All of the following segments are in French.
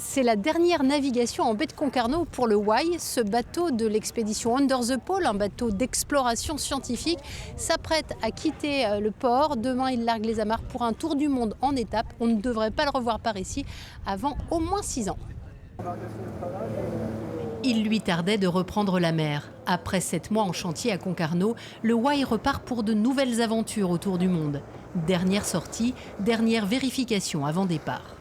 C'est la dernière navigation en baie de Concarneau pour le Wai. Ce bateau de l'expédition Under the Pole, un bateau d'exploration scientifique, s'apprête à quitter le port. Demain, il largue les amarres pour un tour du monde en étape. On ne devrait pas le revoir par ici avant au moins 6 ans. Il lui tardait de reprendre la mer. Après 7 mois en chantier à Concarneau, le Wai repart pour de nouvelles aventures autour du monde. Dernière sortie, dernière vérification avant départ.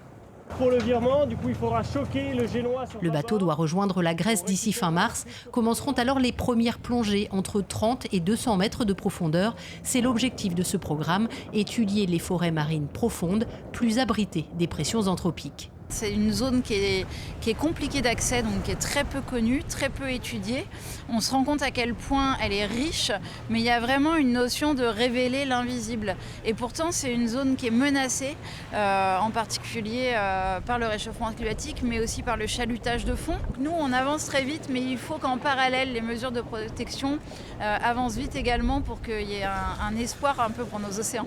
Pour le virement, du coup, il faudra choquer le génois. Le bateau doit rejoindre la Grèce d'ici fin mars. Commenceront alors les premières plongées entre 30 et 200 mètres de profondeur. C'est l'objectif de ce programme, étudier les forêts marines profondes, plus abritées des pressions anthropiques. C'est une zone qui est compliquée d'accès, donc qui est très peu connue, très peu étudiée. On se rend compte à quel point elle est riche, mais il y a vraiment une notion de révéler l'invisible. Et pourtant, c'est une zone qui est menacée, en particulier par le réchauffement climatique, mais aussi par le chalutage de fond. Nous, on avance très vite, mais il faut qu'en parallèle, les mesures de protection avancent vite également pour qu'il y ait un espoir un peu pour nos océans.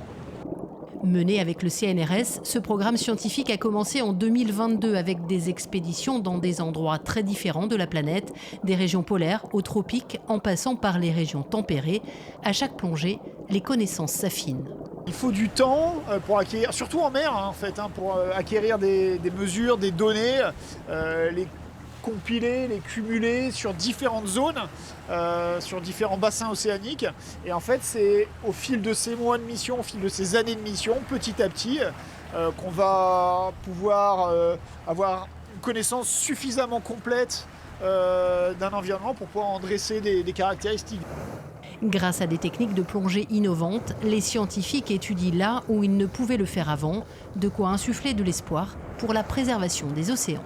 Mené avec le CNRS, ce programme scientifique a commencé en 2022 avec des expéditions dans des endroits très différents de la planète, des régions polaires aux tropiques, en passant par les régions tempérées. À chaque plongée, les connaissances s'affinent. Il faut du temps pour acquérir, surtout en mer en fait, pour acquérir des mesures, des données, les compiler, les cumuler sur différentes zones, sur différents bassins océaniques. Et en fait, c'est au fil de ces mois de mission, au fil de ces années de mission, petit à petit, qu'on va pouvoir avoir une connaissance suffisamment complète d'un environnement pour pouvoir en dresser des caractéristiques. Grâce à des techniques de plongée innovantes, les scientifiques étudient là où ils ne pouvaient le faire avant, de quoi insuffler de l'espoir pour la préservation des océans.